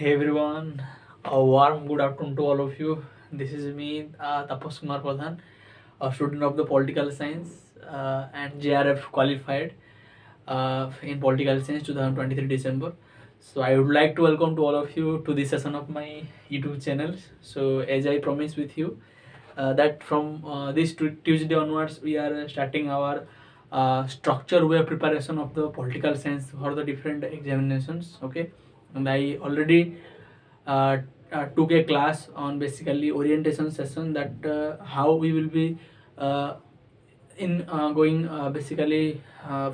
Hey everyone, a warm good afternoon to all of you. This is me, Tapash Ku.Pradhan, a student of the political science and JRF qualified in political science 2023 December. So I would like to welcome to all of you to this session of my YouTube channel. So as I promised with you, that from this Tuesday onwards we are starting our structure way of preparation of the political science for the different examinations. Okay, and I already uh, took a class on basically orientation session, that how we will be uh, in going basically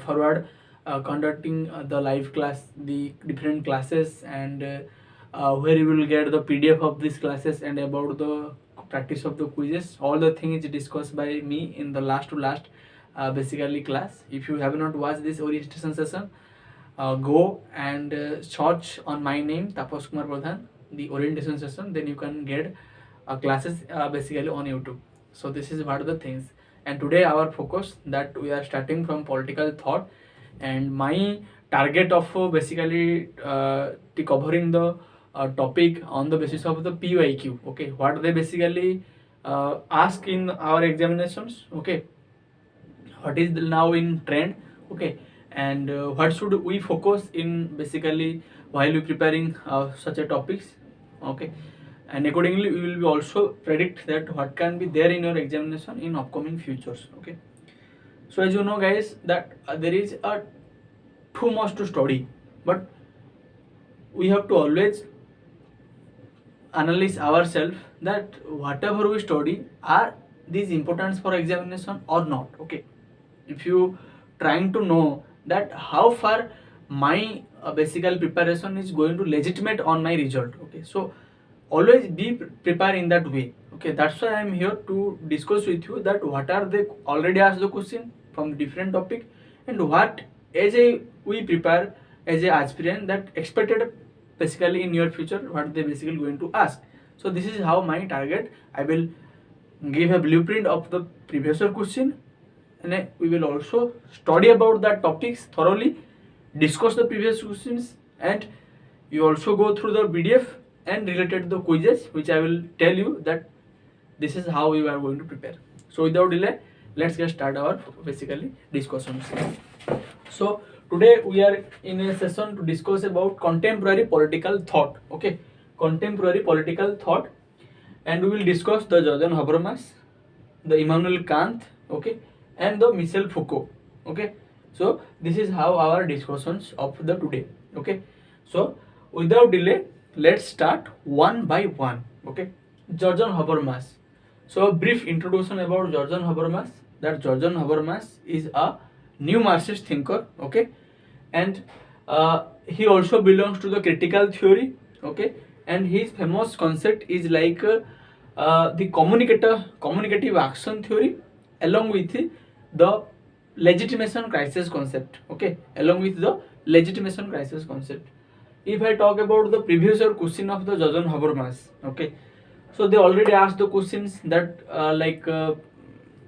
forward, conducting the live class, the different classes, and where you will get the PDF of these classes and about the practice of the quizzes. All the things discussed by me in the last to last basically class. If you have not watched this orientation session, go and search on my name Tapash Ku.Pradhan, the orientation session, then you can get classes basically on YouTube. So this is what are the things. And today our focus that we are starting from political thought, and my target of basically the covering the topic on the basis of the PYQ. Okay, what they basically ask in our examinations. Okay, what is now in trend. Okay, and what should we focus in basically while we preparing such a topics. Okay, and accordingly we will be also predict that what can be there in your examination in upcoming futures. Okay, so as you know guys that there is a too much to study, but we have to always analyze ourselves that whatever we study, are these important for examination or not. Okay, if you trying to know that how far my basic preparation is going to legitimate on my result. Okay, so always be prepared in that way. Okay, that's why I am here to discuss with you that what are they already asked the question from different topic, and what as a we prepare as a aspirant that expected basically in your future what they basically going to ask. So this is how my target. I will give a blueprint of the previous year question, and we will also study about that topics thoroughly, discuss the previous questions, and you also go through the PDF and related the quizzes which I will tell you that this is how we are going to prepare. So without delay, let's get start our basically discussions. So today we are in a session to discuss about contemporary political thought. Okay, contemporary political thought, and we will discuss the Jordan Habermas, the Immanuel Kant. Okay, and the Michel Foucault. Okay, so this is how our discussions of the today. Okay, so without delay, let's start one by one. Okay, Jordan Habermas. So a brief introduction about Jordan Habermas. That Jordan Habermas is a new Marxist thinker. Okay, and he also belongs to the critical theory. Okay, and his famous concept is like the communicative action theory, along with the legitimation crisis concept. Okay, along with the legitimation crisis concept. If I talk about the previous year question of the Jordan Habermas. Okay, so they already asked the questions that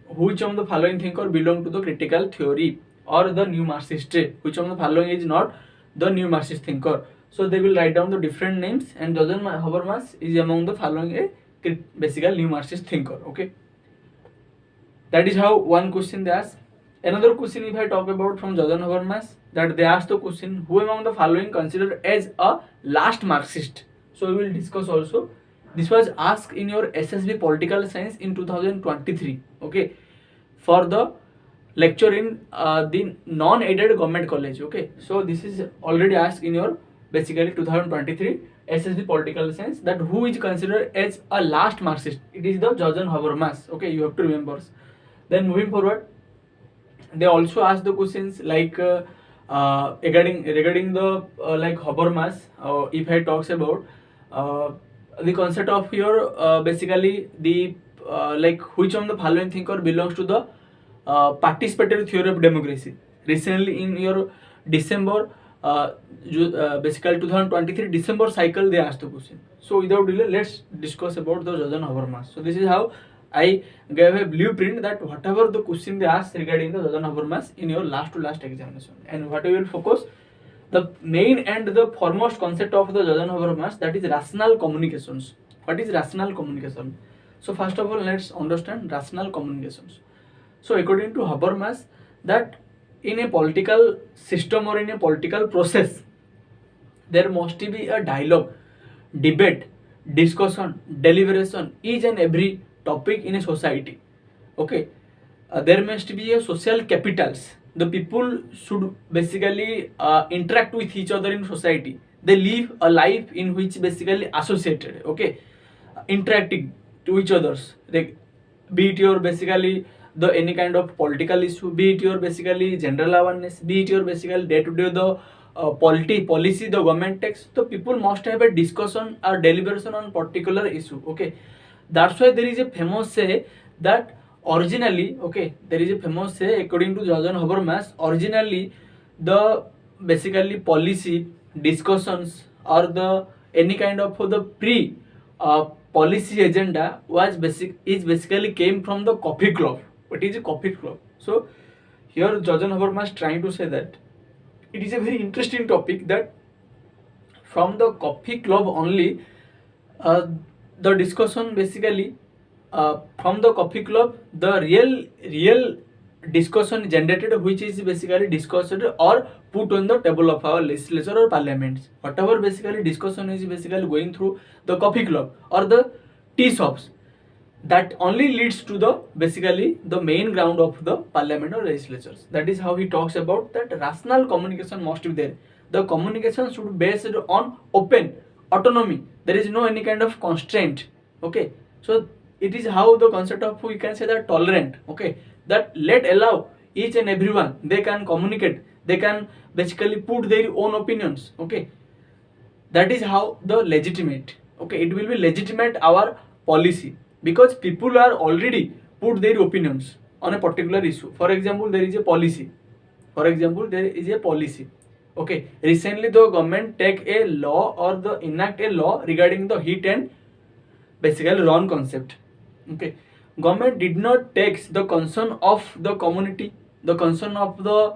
which of the following thinker belong to the critical theory or the new Marxist, which of the following is not the new Marxist thinker. So they will write down the different names, and Jordan Habermas is among the following a basically new Marxist thinker. Okay, that is how one question they ask. Another question, if I talk about from Jordan Habermas, that they ask the question, who among the following considered as a last Marxist. So we will discuss also. This was asked in your SSB political science in 2023. Okay, for the lecture in the non-aided government college. Okay, so this is already asked in your basically 2023 SSB political science, that who is considered as a last Marxist. It is the Jordan Habermas. Okay, you have to remember. Then moving forward, they also ask the questions like regarding the like Habermas. If I talks about the concept of your basically the like which of the following thinker belongs to the participatory theory of democracy. Recently in your December basically 2023 December cycle, they asked the question. So without delay, let's discuss about the Jordan Habermas. So this is how I gave a blueprint that whatever the question they ask regarding the Jordan Habermas in your last to last examination, and what we will focus The main and the foremost concept of the Jordan Habermas, that is rational communications. What is rational communication? So first of all, let's understand rational communications. So according to Habermas, that in a political system or in a political process, there must be a dialogue, debate, discussion, deliberation, each and every topic in a society. Okay, there must be a social capitals. The people should basically interact with each other in society. They live a life in which basically associated. Okay, interacting to each others. Like, be it your basically the any kind of political issue, be it your basically general awareness, be it your basically day to day the policy the government takes. So people must have a discussion or deliberation on particular issue. Okay, that's why there is a famous say that originally, okay, there is a famous say according to Jordan Habermas, originally the basically policy discussions or the any kind of the pre policy agenda was basically came from the coffee club. What is a coffee club? So here Jordan Habermas trying to say that it is a very interesting topic that from the coffee club only uh, the discussion basically from the coffee club the real discussion generated, which is basically discussed or put on the table of our legislature or parliaments. Whatever basically discussion is basically going through the coffee club or the tea shops, that only leads to the basically the main ground of the parliament or legislatures. That is how he talks about that rational communication must be there. The communication should be based on open autonomy. There is no any kind of constraint. Okay, so it is how the concept of, we can say that, tolerant. Okay, that let allow each and everyone, they can communicate, they can basically put their own opinions. Okay, that is how the legitimate. Okay, it will be legitimate our policy because people are already put their opinions on a particular issue. For example, there is a policy. For example, there is a policy. Okay, recently the government take a law or the enact a law regarding the hit and basically run concept. Okay, government did not take the concern of the community, the concern of the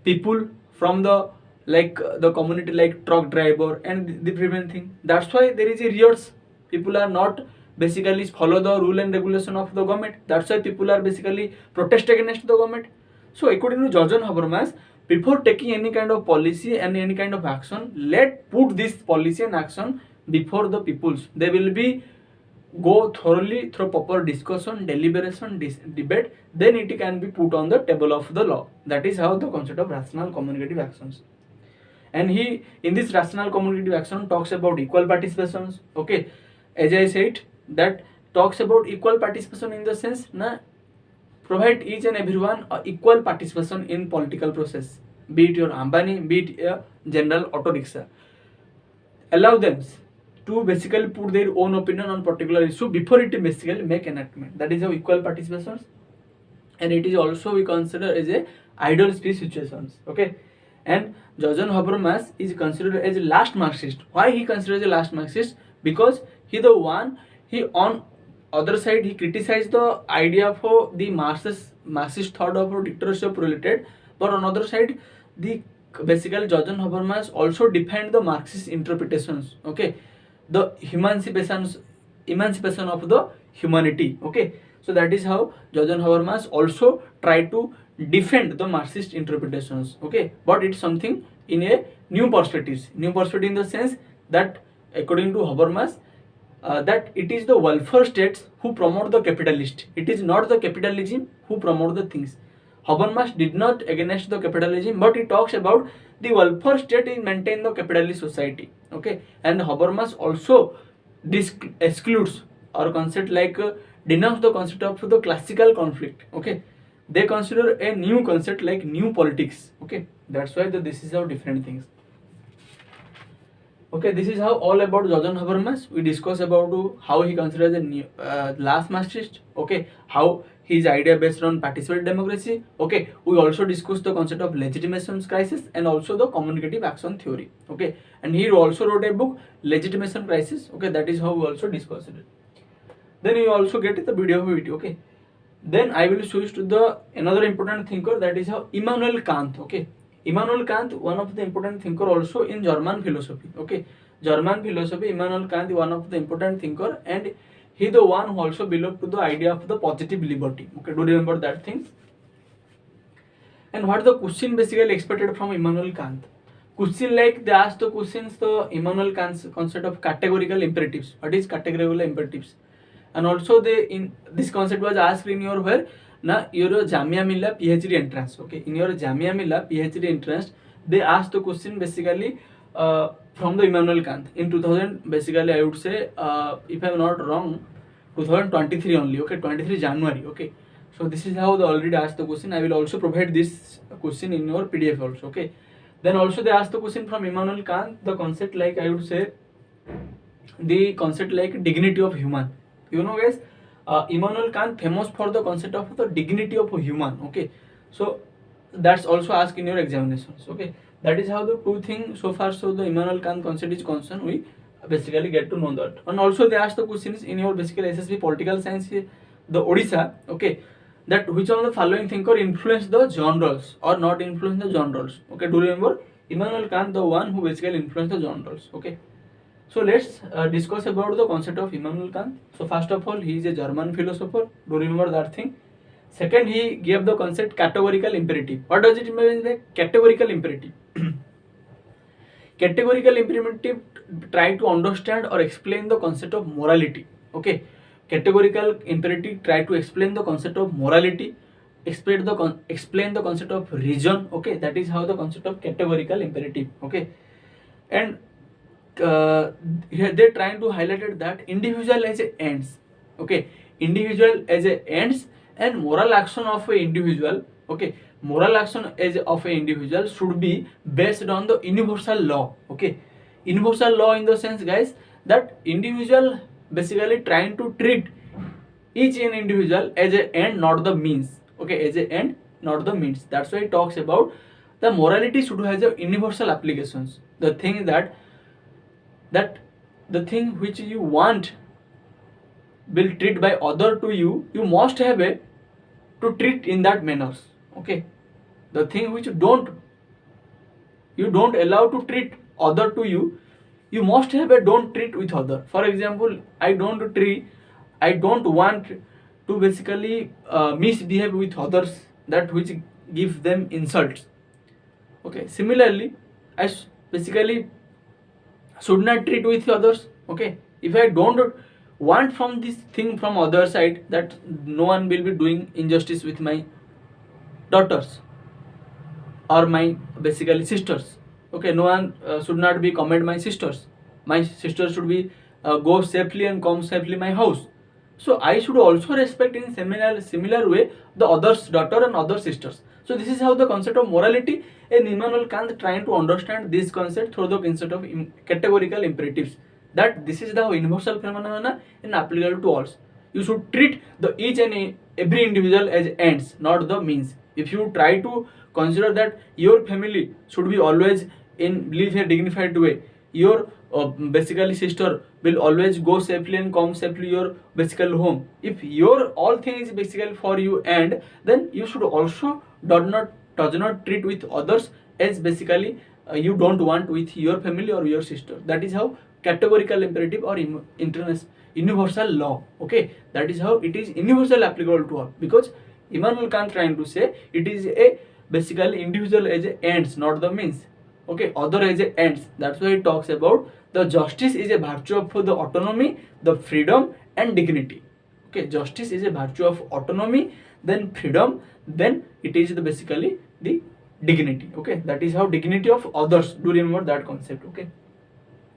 people from the the community, like truck driver and the different thing. That's why there is a riots. People are not basically follow the rule and regulation of the government. That's why people are basically protest against the government. So according to Jordan Habermas, before taking any kind of policy and any kind of action, let put this policy and action before the peoples. They will be go thoroughly through proper discussion, deliberation, debate, then it can be put on the table of the law. That is how the concept of rational communicative actions. And he in this rational communicative action talks about equal participations. Okay, as I said, that talks about equal participation in the sense na provide each and everyone equal participation in political process, be it your Ambani, be it a general auto rickshaw. Allow them to basically put their own opinion on particular issue before it basically make enactment. That is how equal participation, and it is also we consider as a ideal speech situations. Okay, and Jordan Habermas is considered as a last Marxist. Why he considered as a last Marxist? Because he the one, he on other side he criticized the idea for the Marxist thought of dictatorship related, but on other side the basically Jordan Habermas also defend the Marxist interpretations. Okay, the emancipation of the humanity. Okay, so that is how Jordan Habermas also try to defend the Marxist interpretations. Okay, but it's something in a new perspective in the sense that according to Habermas, that it is the welfare states who promote the capitalist. It is not the capitalism who promote the things. Habermas did not against the capitalism, but he talks about the welfare state is maintain the capitalist society. Okay, and Habermas also excludes or concept denounce the concept of the classical conflict. Okay, they consider a new concept like new politics. Okay, that's why this is how different things. Okay, this is how all about Jordan Habermas. We discuss about how he considers a new, last Marxist. Okay, how his idea based on participatory democracy. Okay, we also discussed the concept of legitimation crisis and also the communicative action theory. Okay, and he also wrote a book, Legitimation Crisis. Okay, that is how we also discussed it. Then you also get the video of it. Okay, then I will switch to the another important thinker, that is how Immanuel Kant. Okay, Immanuel Kant, one of the important thinker also in German philosophy. Okay, German philosophy, Immanuel Kant, one of the important thinker, and he the one who also belonged to the idea of the positive liberty. Okay, do you remember that thing? And what the question basically expected from Immanuel Kant? Question like they asked the questions the Immanuel Kant's concept of categorical imperatives. What is categorical imperatives? And also in this concept was asked in your where na your Jamia Millia PhD entrance. Okay, in your Jamia Millia PhD entrance, they asked the question basically from the Immanuel Kant in 2000. Basically, I would say if I am not wrong, 2023 only. Okay, 23 January. Okay, so this is how they already asked the question. I will also provide this question in your PDF also. Okay, then also they asked the question from Immanuel Kant, the concept like I would say the concept like dignity of human. You know guys, Immanuel Kant famous for the concept of the dignity of a human. Okay, so that's also asked in your examinations. Okay, that is how the two things so far. So the Immanuel Kant concept is concerned, we basically get to know that. And also they ask the questions in your basically SSB political science, the Odisha. Okay, that which of the following thinker influenced the genres or not influenced the genres. Okay, do you remember Immanuel Kant, the one who basically influenced the genres. Okay, so let's discuss about the concept of Immanuel Kant. So first of all, he is a German philosopher. Do you remember that thing? Second, he gave the concept categorical imperative. What does it mean by categorical imperative? Categorical imperative try to understand or explain the concept of morality. Okay, categorical imperative try to explain the concept of morality, explain the concept of reason. Okay, that is how the concept of categorical imperative. Okay, and here they're trying to highlight it that individual as a ends. Okay, individual as a ends and moral action of a individual. Okay, moral action as of a individual should be based on the universal law. Okay, universal law in the sense guys that individual basically trying to treat each an individual as a end not the means. Okay, as a end not the means. That's why it talks about the morality should have a universal applications. The thing that the thing which you want will treat by other to you, you must have a to treat in that manners. Okay, the thing which you don't allow to treat other to you, you must have a don't treat with other. For example, I don't want to basically misbehave with others, that which give them insults. Okay, similarly I basically should not treat with others. Okay, if I don't want from this thing from other side that no one will be doing injustice with my daughters or my basically sisters. Okay, no one should not be comment my sisters. My sisters should be go safely and come safely my house. So I should also respect in similar way the others daughter and other sisters. So this is how the concept of morality, and Immanuel Kant trying to understand this concept through the concept of categorical imperatives, that this is the universal phenomena and applicable to all. You should treat the each and every individual as ends not the means. If you try to consider that your family should be always in live a dignified way, your basically sister will always go safely and come safely your basically home, if your all thing is basically for you, and then you should also does not treat with others as basically you don't want with your family or your sister. That is how categorical imperative or universal law. Okay, that is how it is universal applicable to all, because Immanuel Kant trying to say it is a basically individual as a ends not the means. Okay, other as a ends. That's why it talks about the justice is a virtue of the autonomy, the freedom and dignity. Okay, justice is a virtue of autonomy, then freedom, then it is basically the dignity. Okay, that is how dignity of others. Do remember that concept. Okay,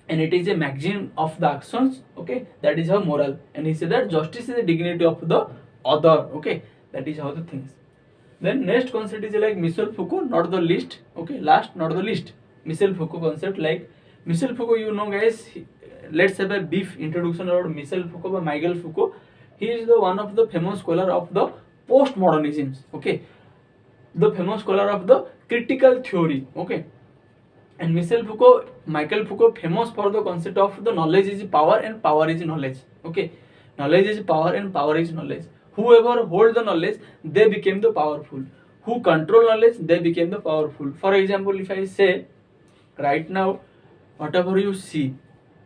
and it is a maxim of the actions. Okay, that is how moral, and he said that justice is the dignity of the other. Okay, that is how the things. Then next concept is like Michel Foucault, not the least. Okay, last not the least, Michel Foucault concept. Like Michel Foucault, you know guys, let's have a brief introduction about Michel Foucault by Michel Foucault. He is the one of the famous scholar of the postmodernism. Okay, the famous scholar of the critical theory. Okay, and Michel Foucault famous for the concept of the knowledge is power and power is knowledge. Okay, knowledge is power and power is knowledge. Whoever hold the knowledge, they became the powerful. who control knowledge, they became the powerful. For example, if I say right now, whatever you see,